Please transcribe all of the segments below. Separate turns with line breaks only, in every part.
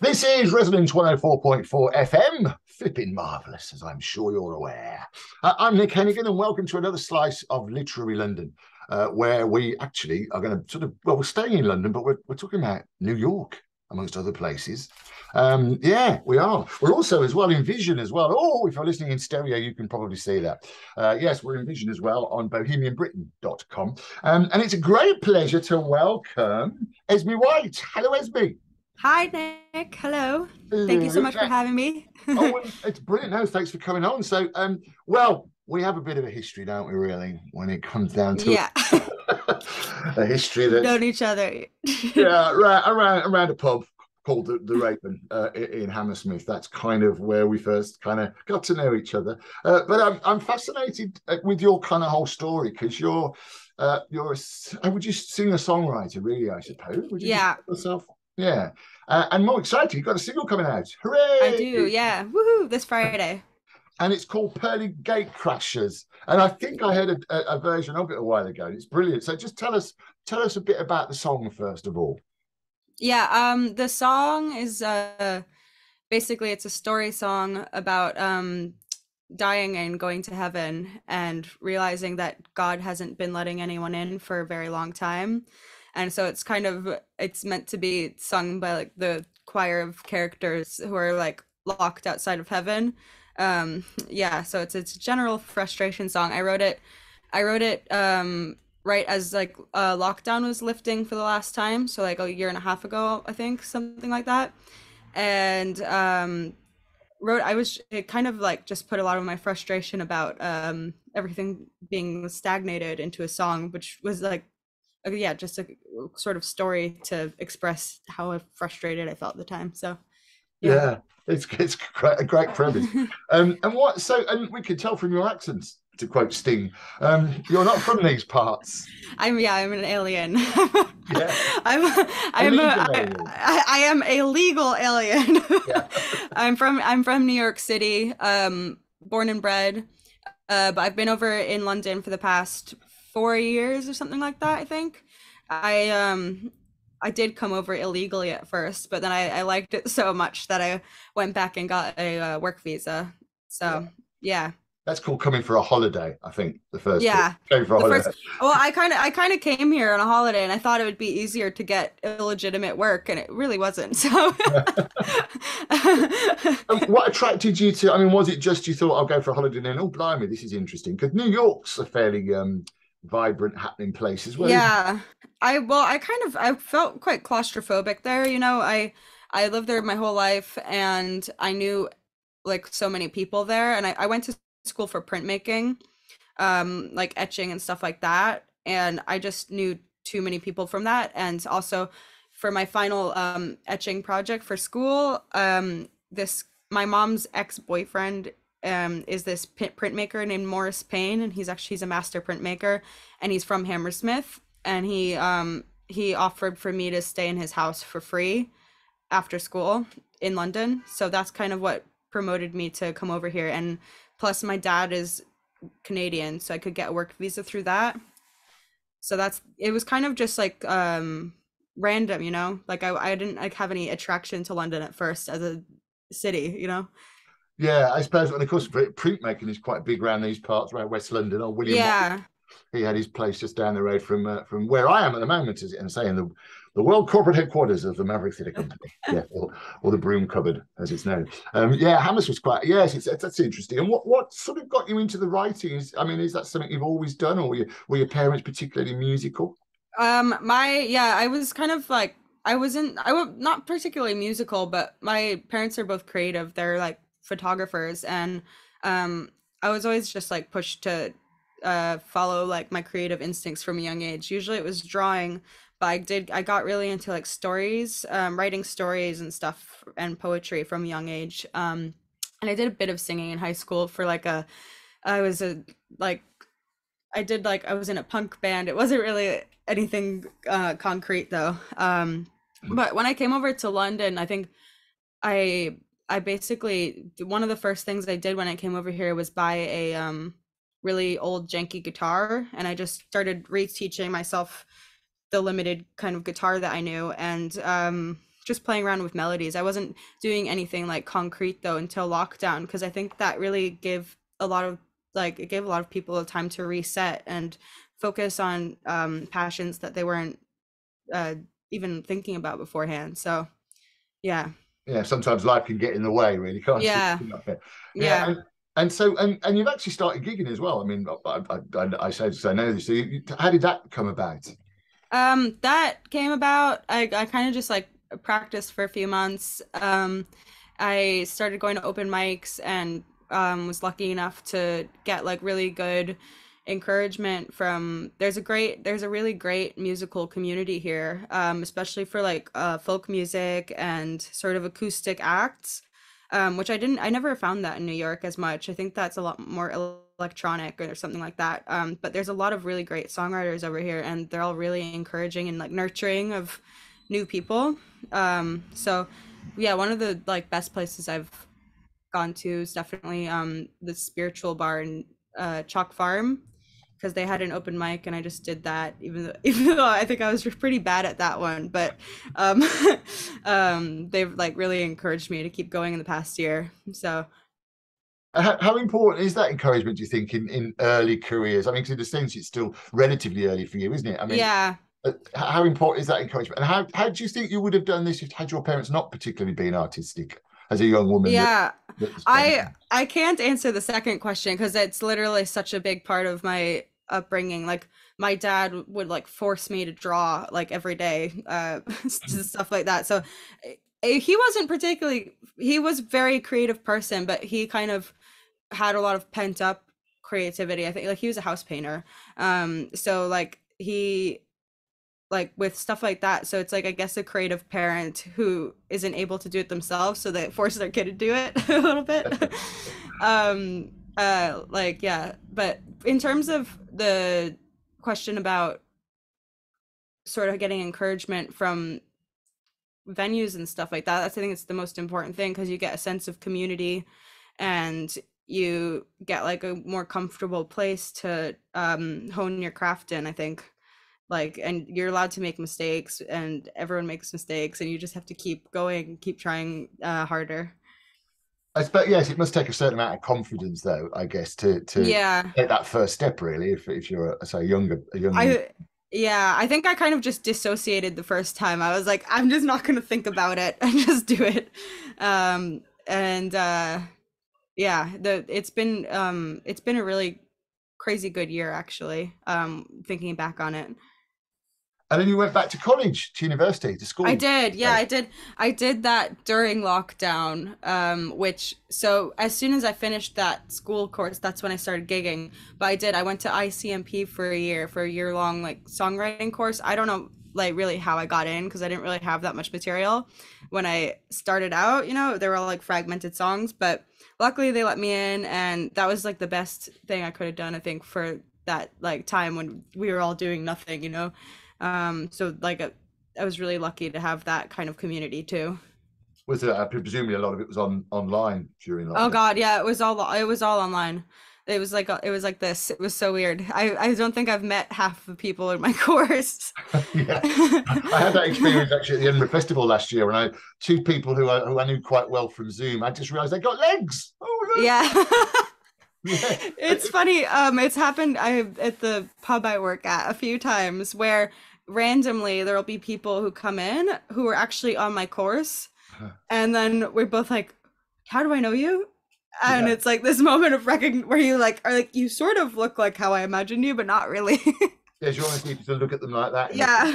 This is Resonance 104.4 FM, flipping marvellous, as I'm sure you're aware. I'm Nick Hennigan, and welcome to another slice of Literary London, where we actually are going to we're staying in London, but we're talking about New York, amongst other places. Yeah, we are. We're also as well in Vision as well. Oh, if you're listening in stereo, you can probably see that. Yes, we're in Vision as well on bohemianbritain.com. And it's a great pleasure to welcome Esme White. Hello, Esme.
Hi, Nick. Hello. Thank you so
Hello.
much for having me.
Oh, well, it's brilliant. No, thanks for coming on. So, well, we have a bit of a history, don't we, really, when it comes down to
Yeah,
a history
we've
that's,
known each other.
yeah, right, around a pub called the Raven in Hammersmith. That's kind of where we first kind of got to know each other. But I'm fascinated with your kind of whole story because would you sing a songwriter, really, I suppose? Would you
Yeah,
describe yourself? Yeah. And more exciting, you've got a single coming out.
I
Hooray!
do. Yeah. Woohoo, this Friday.
And it's called Pearly Gate Crashers. And I think I heard a version of it a while ago. It's brilliant. So just tell us a bit about the song first of all.
Yeah, the song is basically it's a story song about dying and going to heaven and realizing that God hasn't been letting anyone in for a very long time. And so it's meant to be sung by like the choir of characters who are like locked outside of heaven. Yeah, so it's a general frustration song. I wrote it right as like lockdown was lifting for the last time, so like a year and a half ago, I think, something like that. And wrote I was it kind of like just put a lot of my frustration about everything being stagnated into a song, which was like yeah, just a sort of story to express how frustrated I felt at the time. So yeah.
Yeah, it's a great premise. And we can tell from your accents, to quote Sting, you're not from these parts.
I'm an alien.
Yeah,
I'm
a
I'm a
legal alien.
I am a legal alien.
Yeah,
I'm from New York City, born and bred. But I've been over in London for the past 4 years or something like that, I think. I did come over illegally at first, but then I liked it so much that I went back and got a work visa.
yeah.
So yeah.
That's called coming for a holiday, I think, the first bit.
Yeah.
Going for a
The
holiday.
first, well, I kind of came here on a holiday and I thought it would be easier to get illegitimate work and it really wasn't. So
And what attracted you to? I mean, was it just you thought I'll go for a holiday and then, oh, blimey, this is interesting? Because New York's a fairly vibrant, happening place as well, isn't
yeah. I felt quite claustrophobic there, I lived there my whole life and I knew like so many people there and I went to school for printmaking, like etching and stuff like that. And I just knew too many people from that. And also for my final etching project for school, this my mom's ex-boyfriend is this printmaker named Morris Payne, and he's a master printmaker, and he's from Hammersmith, and he offered for me to stay in his house for free after school in London. So that's kind of what promoted me to come over here. And plus, my dad is Canadian, so I could get a work visa through that. So it was kind of just like random, Like I didn't like have any attraction to London at first as a city.
Yeah, I suppose. And of course, printmaking is quite big around these parts, around West London. Or William,
Yeah.
he had his place just down the road from where I am at the moment, as and saying the world corporate headquarters of the Maverick Theatre Company, yeah, or the Broom Cupboard as it's known. Yeah, Hammers was quite yes, that's interesting. And what sort of got you into the writing? I mean, is that something you've always done, or were your parents particularly musical?
My yeah, I was kind of like I was not particularly musical, but my parents are both creative. They're like photographers, and I was always just like pushed to follow like my creative instincts from a young age. Usually it was drawing, but I got really into like stories, writing stories and stuff and poetry from a young age. And I did a bit of singing in high school for like a I was a like I was in a punk band. It wasn't really anything concrete though. But when I came over to London, I think I basically one of the first things I did when I came over here was buy a really old janky guitar, and I just started reteaching myself the limited kind of guitar that I knew, and just playing around with melodies. I wasn't doing anything like concrete though until lockdown, because I think that really gave a lot of like it gave a lot of people time to reset and focus on passions that they weren't uh, even thinking about beforehand. So yeah,
Yeah, sometimes life can get in the way, really, can't it?
yeah,
Yeah,
yeah.
and so and you've actually started gigging as well. I mean, I say I know this. So how did that come about?
That came about. I kind of just like practiced for a few months. I started going to open mics and was lucky enough to get like really good encouragement from there's a really great musical community here, especially for like folk music and sort of acoustic acts, which I never found that in New York as much. I think that's a lot more electronic or something like that. But there's a lot of really great songwriters over here, and they're all really encouraging and like nurturing of new people. So yeah, one of the like best places I've gone to is definitely the spiritual bar in Chalk Farm, because they had an open mic and I just did that, even though I think I was pretty bad at that one, but um they've like really encouraged me to keep going in the past year. So
How important is that encouragement, do you think, in early careers? I mean, 'cause in a sense, it's still relatively early for you, isn't it? I mean,
yeah,
how important is that encouragement? And how do you think you would have done this if had your parents not particularly been artistic as a young woman
yeah.
that's
I can't answer the second question because it's literally such a big part of my upbringing. Like my dad would like force me to draw like every day, stuff like that. So he wasn't particularly, he was a very creative person, but he kind of had a lot of pent up creativity. I think like he was a house painter. So like he like with stuff like that. So it's like I guess a creative parent who isn't able to do it themselves, so they force their kid to do it a little bit. Like yeah. But in terms of the question about sort of getting encouragement from venues and stuff like that, I think it's the most important thing because you get a sense of community and you get like a more comfortable place to hone your craft in, I think. Like, and you're allowed to make mistakes and everyone makes mistakes and you just have to keep going, keep trying harder.
I expect, yes, it must take a certain amount of confidence, though, I guess, to
Yeah.
take that first step, really, if you're, say, a young music.
I yeah, I think I kind of just dissociated the first time. I was like, I'm just not gonna think about it and just do it. And yeah, the it's been a really crazy good year actually, thinking back on it.
And then you went back to college, to university, to
I
school.
did. Yeah,
Okay.
I did. I did that during lockdown. Which so as soon as I finished that school course, that's when I started gigging. But I did. I went to ICMP for a year long like songwriting course. I don't know like really how I got in because I didn't really have that much material when I started out. You know, they were all like fragmented songs, but luckily they let me in, and that was like the best thing I could have done. I think for that like time when we were all doing nothing. You know, so like I was really lucky to have that kind of community too.
Was it, presumably a lot of it was online during
Oh
lockdown.
God, yeah, it was all online. It was like this. It was so weird. I don't think I've met half the people in my course.
Yeah, I had that experience actually at the Edinburgh Festival last year when I two people who I knew quite well from Zoom. I just realised they got legs. Oh
Yeah.
my God.
It's funny. It's happened I at the pub I work at a few times where randomly there'll be people who come in who are actually on my course,
Yeah.
and then we're both like, "How do I know you?" And
Yeah.
it's like this moment of recognition where you like are like you sort of look like how I imagined you, but not really.
Yes, you almost need to look at them like that in
Yeah.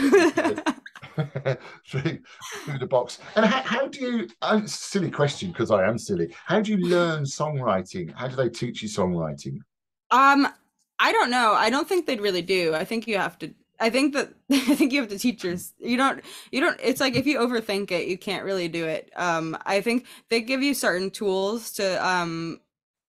through, through the box. And how do you, silly question because I am silly, how do you learn songwriting? How do they teach you songwriting?
Um, I don't know. I don't think they'd really do. I think you have to. I think that I think you have to teach you don't. It's like if you overthink it, you can't really do it. I think they give you certain tools to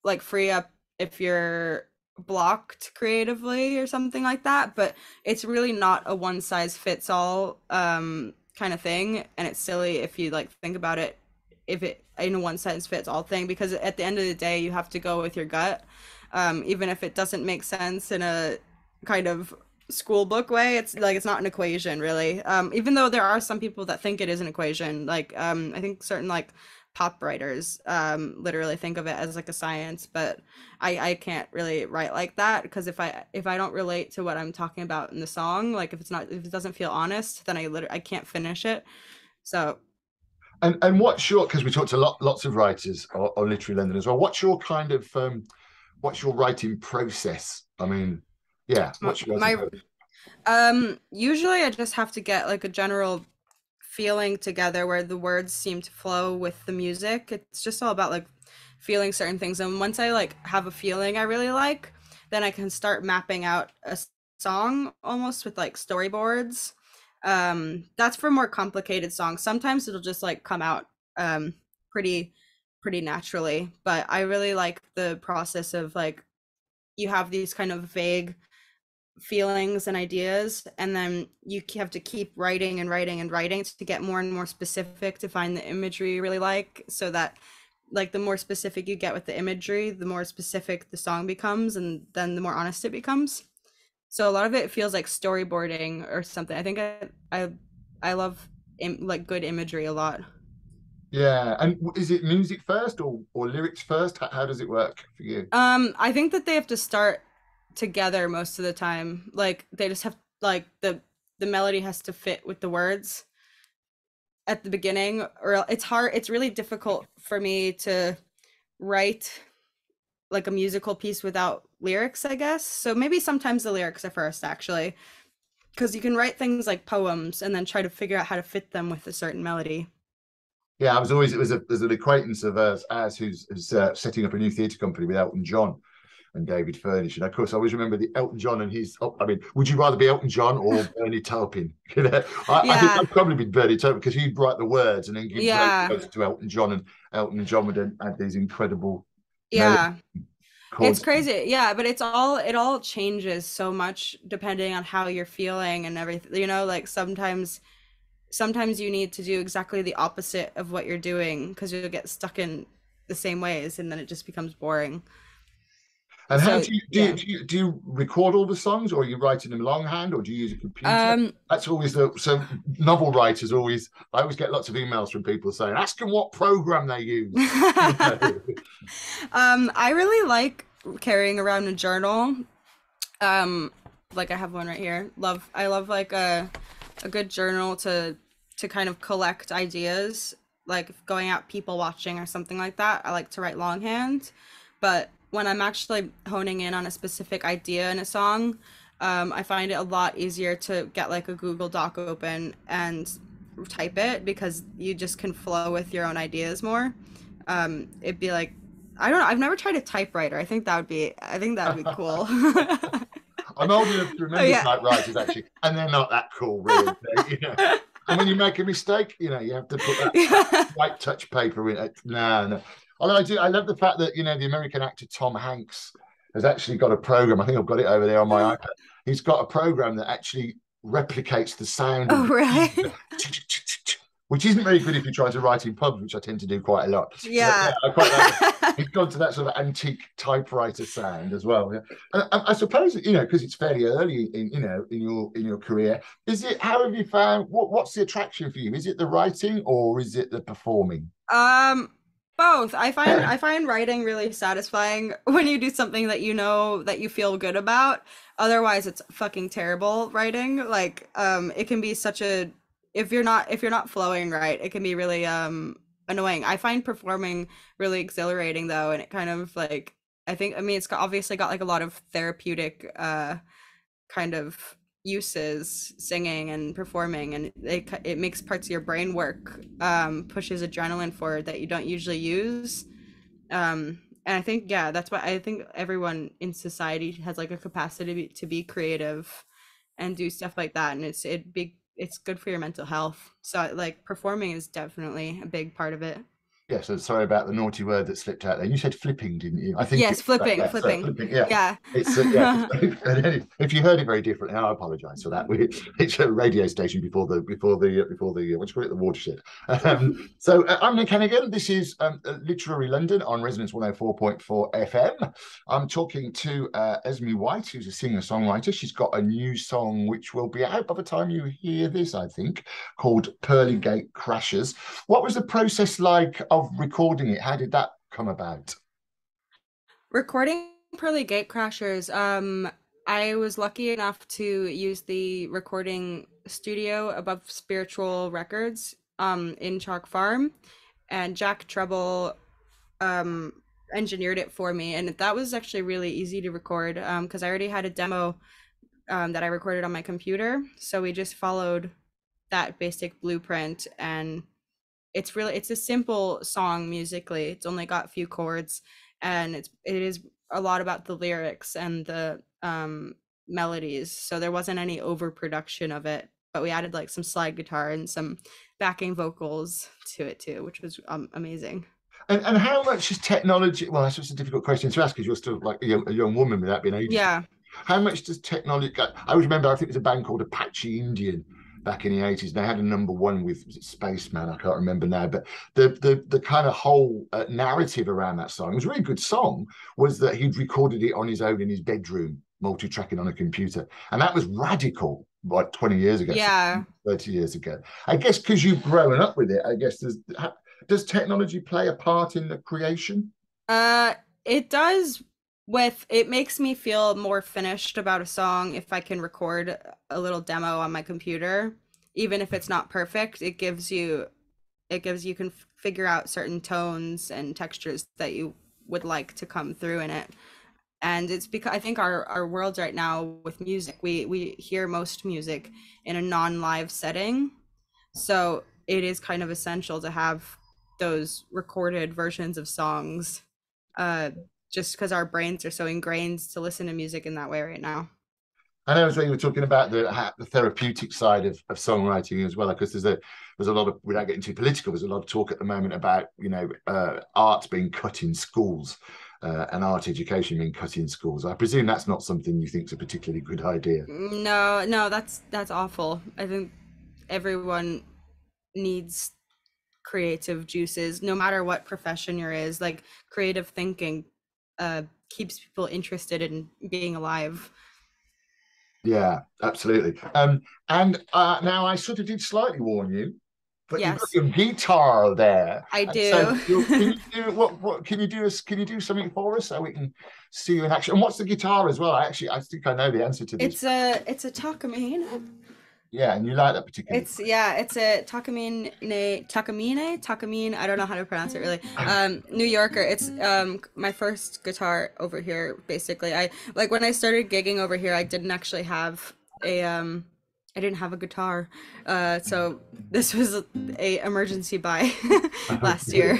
like free up if you're blocked creatively or something like that, but it's really not a one size fits all kind of thing, and it's silly if you like think about it if it in a one size fits all thing, because at the end of the day you have to go with your gut, even if it doesn't make sense in a kind of school book way. It's like it's not an equation really. Even though there are some people that think it is an equation. Like I think certain like pop writers literally think of it as like a science, but I can't really write like that because if I don't relate to what I'm talking about in the song, like if it doesn't feel honest, then I can't finish it. So
And what's your, because we talked to lots of writers on Literary London as well. What's your kind of what's your writing process? I mean, yeah,
my,
what's your writing
my
process?
usually I just have to get like a general feeling together where the words seem to flow with the music. It's just all about like feeling certain things. And once I like have a feeling I really like, then I can start mapping out a song almost with like storyboards. That's for more complicated songs. Sometimes it'll just like come out um pretty pretty naturally, but I really like the process of like you have these kind of vague feelings and ideas, and then you have to keep writing and writing and writing to get more and more specific to find the imagery you really like, so that like the more specific you get with the imagery, the more specific the song becomes, and then the more honest it becomes. So a lot of it feels like storyboarding or something. I think I love like good imagery a lot.
Yeah, and is it music first or lyrics first? How does it work for you?
I think that they have to start together most of the time. Like they just have like the melody has to fit with the words at the beginning, or it's really difficult for me to write like a musical piece without lyrics, I guess. So maybe sometimes the lyrics are first actually, because you can write things like poems and then try to figure out how to fit them with a certain melody.
Yeah, I was always, there's an acquaintance of ours who's setting up a new theatre company with Elton John and David Furnish. And of course, I always remember the Elton John and his. Oh, I mean, would you rather be Elton John or Bernie Taupin? You know, I think
Yeah,
I'd probably be Bernie Taupin because he'd write the words and then give great
yeah,
words to Elton John, and Elton John would then add these incredible melody
yeah. It's
chords.
crazy. Yeah, but it all changes so much depending on how you're feeling and everything. You know, like sometimes you need to do exactly the opposite of what you're doing because you'll get stuck in the same ways and then it just becomes boring.
And how
So,
do you do you,
yeah.
do you do you record all the songs, or are you writing them longhand, or do you use a computer?
Um
That's always the so novel writers always. I always get lots of emails from people saying, "Ask them what program they use." You know?
I really like carrying around a journal. Um like I have one right here. I love like a good journal to kind of collect ideas, like going out people watching or something like that. I like to write longhand, but when I'm actually honing in on a specific idea in a song, I find it a lot easier to get like a Google Doc open and type it because you just can flow with your own ideas more. It'd be like I don't know. I've never tried a typewriter. I think that would be cool.
I'm old enough to
Oh
remember
yeah.
typewriters actually, and they're not that cool, really. You know. And when you make a mistake, you know, you have to put that
Yeah.
white touch paper in it. No, no. Although I love the fact that the American actor Tom Hanks has actually got a program. I think I've got it over there on my iPad. He's got a program that actually replicates the sound of
Oh,
the
right.
keys, which isn't very good if you try to write in pubs, which I tend to do quite a lot. But yeah,
Yeah.
I quite like that. He's gone to that sort of antique typewriter sound as well. Yeah. And I suppose because it's fairly early in your career, is it? How have you found what's the attraction for you? Is it the writing or is it the performing?
Um, Both. I find writing really satisfying when you do something that you know that you feel good about. Otherwise, it's fucking terrible writing. Like, it can be such a if you're not flowing right, it can be really annoying. I find performing really exhilarating though, and it kind of like I mean obviously got like a lot of therapeutic kind of uses, singing and performing, and it makes parts of your brain work, pushes adrenaline forward that you don't usually use. And I think yeah, that's why I think everyone in society has like a capacity to be creative and do stuff like that, and it's good for your mental health. So like performing is definitely a big part of it.
Yeah, so sorry about the naughty word that slipped out there. You said flipping, didn't you? I think
Yes,
it's
flipping,
yeah, so
flipping.
flipping. Yeah,
Yeah.
it's yeah. If you heard it very differently, I apologise for that. It's a radio station before the what do you call it, the watershed. I'm Nick Hennigan. This is Literary London on Resonance 104.4 FM. I'm talking to Esme White, who's a singer-songwriter. She's got a new song which will be out by the time you hear this, I think, called Pearly Gate Crashers. What was the process like of recording it? How did that come about?
Recording Pearly Gate Crashers, I was lucky enough to use the recording studio above Spiritual Records in Chalk Farm, and Jack Treble um engineered it for me, and that was actually really easy to record because I already had a demo that I recorded on my computer, so we just followed that basic blueprint, and it's a simple song musically. It's only got a few chords, and it is a lot about the lyrics and the melodies. So there wasn't any overproduction of it, but we added like some slide guitar and some backing vocals to it too, which was amazing.
And how much is technology? Well, that's just a difficult question to ask because you're still like a young woman without being ageist.
Yeah.
How much does technology? I always remember. I think it was a band called Apache Indian back in the 80s. They had a number one with Spaceman. I can't remember now, but the kind of whole narrative around that song, it was a really good song, was that he'd recorded it on his own in his bedroom, multi-tracking on a computer, and that was radical. Like 20 years ago,
Yeah.
30 years ago. I guess because you've grown up with it, I guess does technology play a part in the creation?
Uh, it does. With it makes me feel more finished about a song if I can record a little demo on my computer, even if it's not perfect. You can figure out certain tones and textures that you would like to come through in it. And it's because I think our world right now with music, we hear most music in a non-live setting, so it is kind of essential to have those recorded versions of songs, uh, just because our brains are so ingrained to listen to music in that way right now.
I know as well you were talking about the therapeutic side of songwriting as well, because there's a lot of, without getting too political, there's a lot of talk at the moment about art being cut in schools and art education being cut in schools. I presume that's not something you think is a particularly good idea.
No, no, that's awful. I think everyone needs creative juices, no matter what profession you're is. Like creative thinking keeps people interested in being alive.
Yeah, absolutely. And now I sort of did slightly warn you, but you've got
Yes,
your guitar there,
I
and so
do.
can you do what can you do? Can you do something for us so we can see you in action? And what's the guitar as well? I think I know the answer to this.
It's a Takamine.
Yeah, and you like that particularly.
It's a Takamine. I don't know how to pronounce it really. New Yorker. It's my first guitar over here. Basically, I like when I started gigging over here. I didn't actually have a I didn't have a guitar, so this was a emergency buy last year.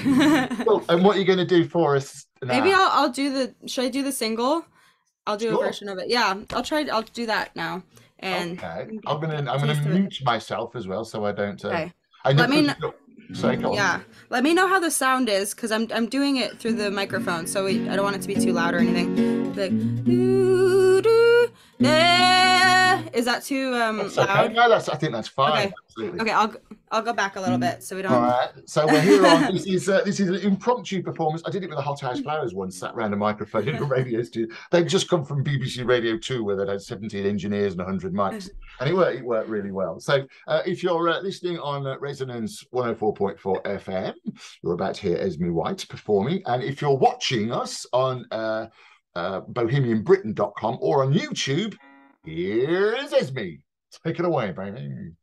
Well, and what are you going to do for us
Maybe
now?
I'll do the. Should I do the single? I'll do a
Sure.
version of it. Yeah, I'll try. I'll do that now and
Okay.
get
I'm gonna
taste of it.
mute myself as well so I don't.
Okay.
I know
Let me
because
know.
you've got. Sorry, go on.
Yeah. Let me know how the sound is because I'm doing it through the microphone, so I don't want it to be too loud or anything. Like, doo, doo, is that too
That's okay.
loud?
No, I think that's fine.
Okay.
Absolutely.
Okay, I'll go back a little bit so we
All
don't.
right. So we're here on this is an impromptu performance. I did it with the Hot House Flowers once, sat around a microphone in a radio studio. They'd just come from BBC Radio 2 where they'd had 17 engineers and 100 mics. And it worked really well. So if you're listening on Resonance 104.4 FM, you're about to hear Esme White performing. And if you're watching us on bohemianbritain.com or on YouTube, here's Esme. Take it away, baby.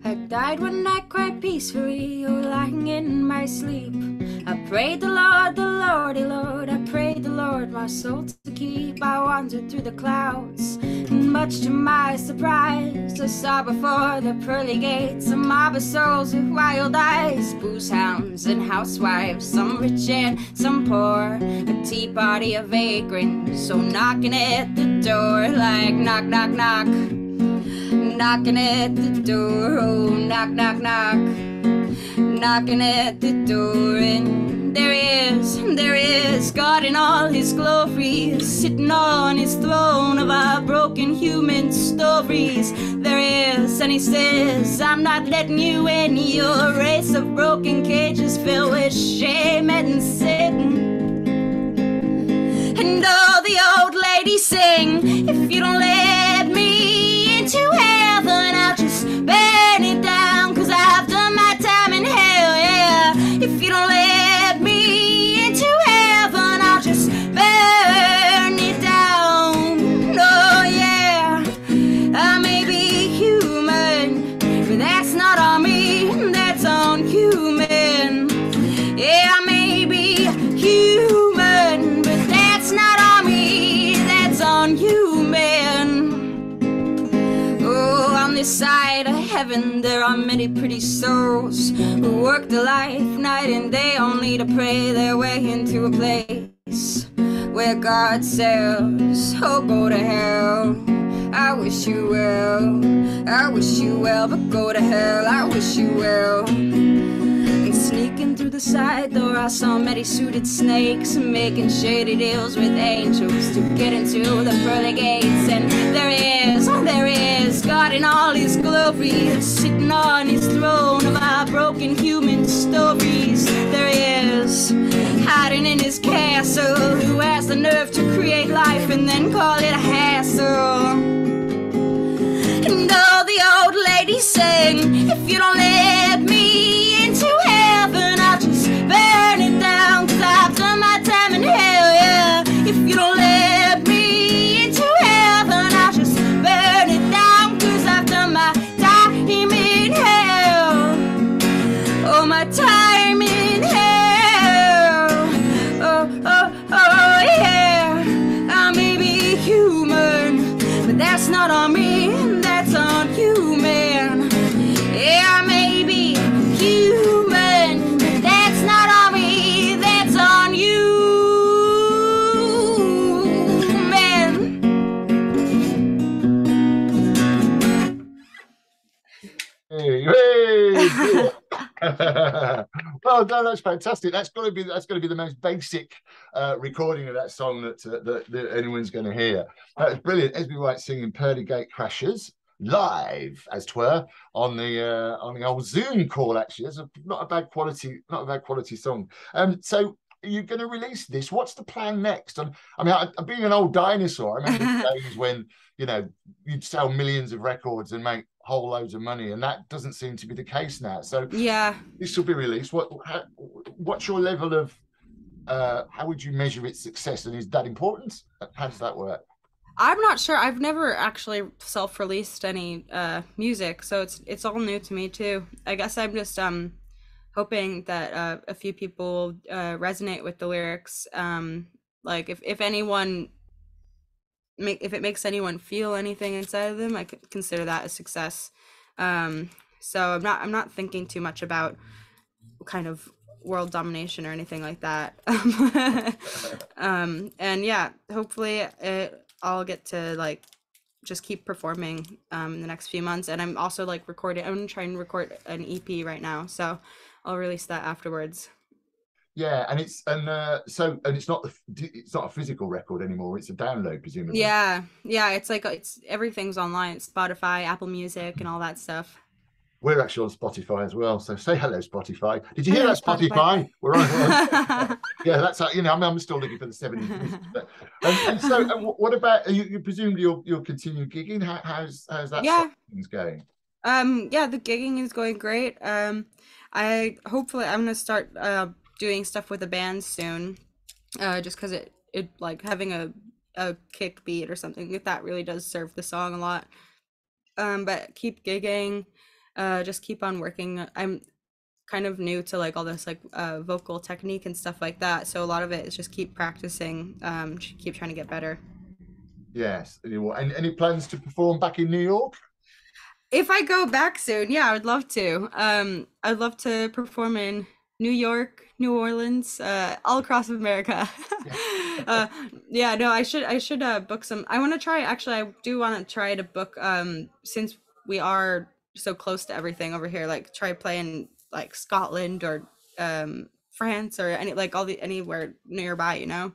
I died one night quite peacefully, oh, lying in my sleep. I prayed the Lordy Lord, I prayed the Lord my soul to keep. I wandered through the clouds, and much to my surprise, I saw before the pearly gates a mob of souls with wild eyes, booze hounds and housewives, some rich and some poor, a tea party of vagrants, so knocking at the door like knock, knock, knock, knocking at the door, oh knock, knock, knock, knocking at the door. And there is God in all his glory, sitting on his throne of our broken human stories. There is, and he says, I'm not letting you in, your race of broken cages filled with shame and sin. And all the old ladies sing, if you don't let me into heaven, I'll just burn it down, 'cause I've done my time in hell, yeah. If you don't let me into heaven, I'll just burn it down, oh yeah. I may be human, but that's not on me, that's on human. Yeah, I may be human, but that's not on me, that's on human. Oh, on this side of heaven there are many pretty souls who work their life night and day only to pray their way into a place where God says, oh go to hell, I wish you well, I wish you well, but go to hell, I wish you well. And sneaking through the side door I saw many suited snakes making shady deals with angels to get into the pearly gates. And there is God in all his glory, sitting on his throne of our broken human stories. There is, hiding in his castle, who has the nerve to create life and then call it a hassle. And all the old ladies sing, if you don't let me into heaven, I'll just burn it down, 'cause I've done my time in hell, yeah. If you don't let me into heaven, I'll just burn it down, 'cause I've done my time in hell. Oh, my time in hell. Oh, oh, oh, yeah. I may be human, but that's not on me, that's on human. Yeah, I may be human, but that's not on me, that's on you, man.
Hey, hey. Well, no, that's fantastic. That's got to be the most basic recording of that song that anyone's going to hear. That was brilliant. Esme White singing "Pearly Gate Crashers" live, as 'twere, on the old Zoom call. Actually, it's not a bad quality song. So you're going to release this. What's the plan next? I mean, being an old dinosaur, I remember the days when you'd sell millions of records and make whole loads of money, and that doesn't seem to be the case now. So
yeah,
this will be released. What's your level of how would you measure its success, and is that important? How does that work?
I'm not sure. I've never actually self-released any music, so it's all new to me too. I guess I'm just hoping that a few people resonate with the lyrics. Like if anyone if it makes anyone feel anything inside of them, I could consider that a success. So I'm not thinking too much about kind of world domination or anything like that. And yeah, hopefully I'll get to like just keep performing in the next few months. And I'm also like recording. I'm trying to record an EP right now, so I'll release that afterwards.
Yeah, and it's not a physical record anymore. It's a download, presumably.
Yeah, it's like everything's online. It's Spotify, Apple Music, and all that stuff.
We're actually on Spotify as well. So say hello, Spotify. Did you hear that, Spotify? We're on. Yeah, that's I'm still looking for the 70s. And so, what about you? Presumably you'll continue gigging. How's that side of things going?
Yeah, the gigging is going great. I'm gonna start doing stuff with a band soon, just because it like having a kick beat or something like that really does serve the song a lot. But keep gigging, just keep on working. I'm kind of new to like all this like vocal technique and stuff like that, so a lot of it is just keep practicing, keep trying to get better.
Yes. And any plans to perform back in New York?
If I go back soon, yeah, I would love to. I'd love to perform in New York, New Orleans, all across America.
Yeah.
uh, yeah, no, I should book some. I want to try. Actually, I do want to try to book. Since we are so close to everything over here, like try playing like Scotland or France or any like all the anywhere nearby. You know.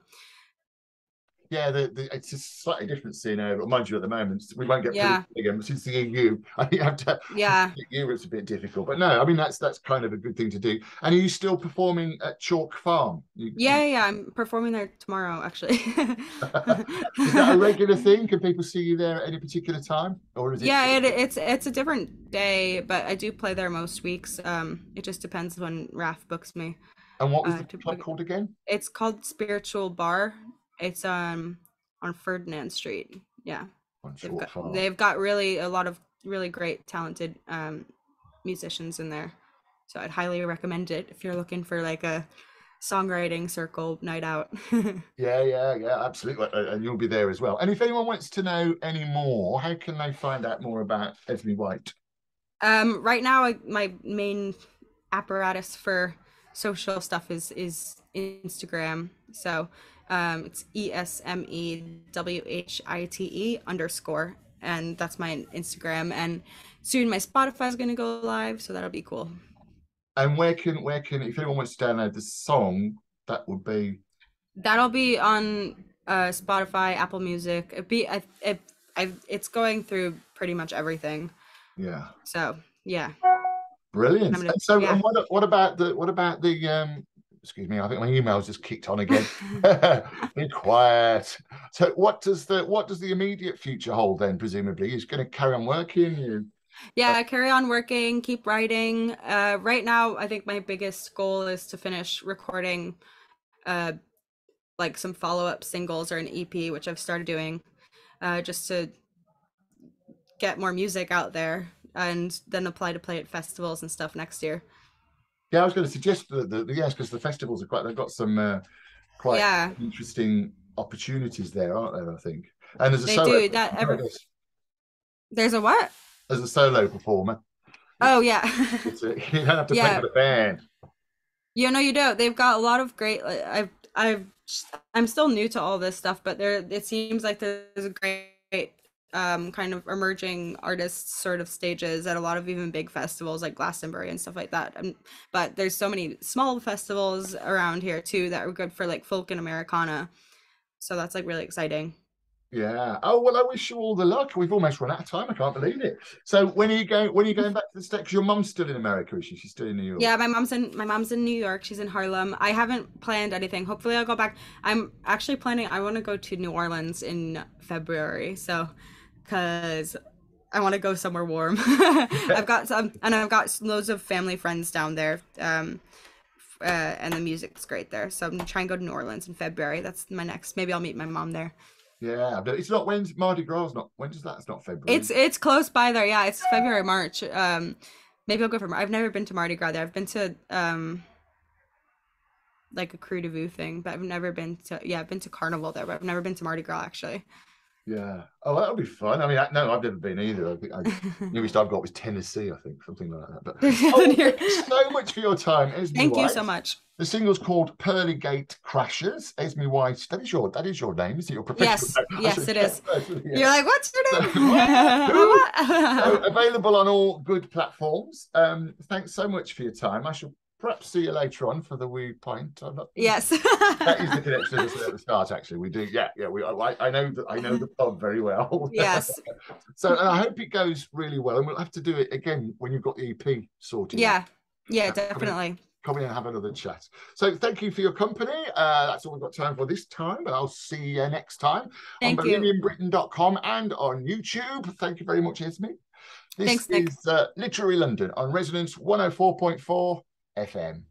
Yeah, it's a slightly different scene over. Mind you, at the moment we won't get
Yeah.
political again, but since the EU, I think you have to.
Yeah.
Europe's a bit difficult, but no, I mean that's kind of a good thing to do. And are you still performing at Chalk Farm?
Yeah. I'm performing there tomorrow, actually.
Is that a regular thing? Can people see you there at any particular time, or is it?
Yeah, it's a different day, but I do play there most weeks. It just depends when Raf books me.
And what was the
To
club
book.
called again?
It's called Spiritual Bar. It's on Ferdinand Street. Yeah,
On Chalk Farm.
they've got really a lot of really great talented musicians in there. So I'd highly recommend it if you're looking for like a songwriting circle night out.
Yeah, absolutely. And you'll be there as well. And if anyone wants to know any more, how can they find out more about Esme White?
Right now, my main apparatus for social stuff is Instagram. So it's ESMEWHITE_, and that's my Instagram. And soon my Spotify is gonna go live, so that'll be cool.
And where can if anyone wants to download the song,
that'll be on Spotify, Apple Music. It's going through pretty much everything.
Yeah.
So yeah.
Brilliant.
And
what about the excuse me, I think my email's just kicked on again. Be quiet. So what does the immediate future hold then, presumably? You're going to carry on working?
Yeah, carry on working, keep writing. Right now, I think my biggest goal is to finish recording like some follow-up singles or an EP, which I've started doing, just to get more music out there and then apply to play at festivals and stuff next year.
Yeah, I was going to suggest yes, because the festivals they've got some quite interesting opportunities there, aren't there? I think. And there's a solo.
There's a what?
As a solo performer.
Oh yeah.
You don't have to play with a band.
You know, you don't. They've got a lot of great. I'm still new to all this stuff, but it seems like there's a great kind of emerging artists sort of stages at a lot of even big festivals like Glastonbury and stuff like that. But there's so many small festivals around here too that are good for like folk and Americana. So that's like really exciting.
Yeah. Oh well, I wish you all the luck. We've almost run out of time. I can't believe it. So when are you going back to the States? 'Cause your mum's still in America, is she? She's still in New York.
Yeah, my mom's in New York. She's in Harlem. I haven't planned anything. Hopefully I'll go back. I'm actually planning. I want to go to New Orleans in February. So, because I want to go somewhere warm. I've got loads of family friends down there. And the music's great there. So I'm gonna try and go to New Orleans in February. That's my next. Maybe I'll meet my mom there.
Yeah, but it's not when's Mardi Gras. Not when does that? It's not February.
It's close by there. Yeah, it's February, March. Maybe I'll go for. I've never been to Mardi Gras there. I've been to like a Crew de Vue thing, but I've never been to. Yeah, I've been to Carnival there, but I've never been to Mardi Gras actually.
Yeah. Oh, that'll be fun. I mean, no, I've never been either. I think nearest I've got was Tennessee. I think something like that. But thank you so much for your time, Esme White.
Thank you so much.
The single's called Pearly Gate Crashers. Esme White. That is your name, is it? Your professional name?
Yes, it is.
Yeah.
You're like, what's your name?
So, available on all good platforms. Thanks so much for your time. I shall perhaps see you later on for the wee pint.
Yes.
That is the connection at the start. Actually, we do. Yeah. I know the pub very well.
Yes.
So I hope it goes really well, and we'll have to do it again when you've got the EP sorted.
Yeah. Yeah, definitely.
Come in and have another chat. So thank you for your company. That's all we've got time for this time, but I'll see you next time
on
BohemianBritain.com and on YouTube. Thank you very much, Esme. This is Literary London on Resonance 104.4 FM.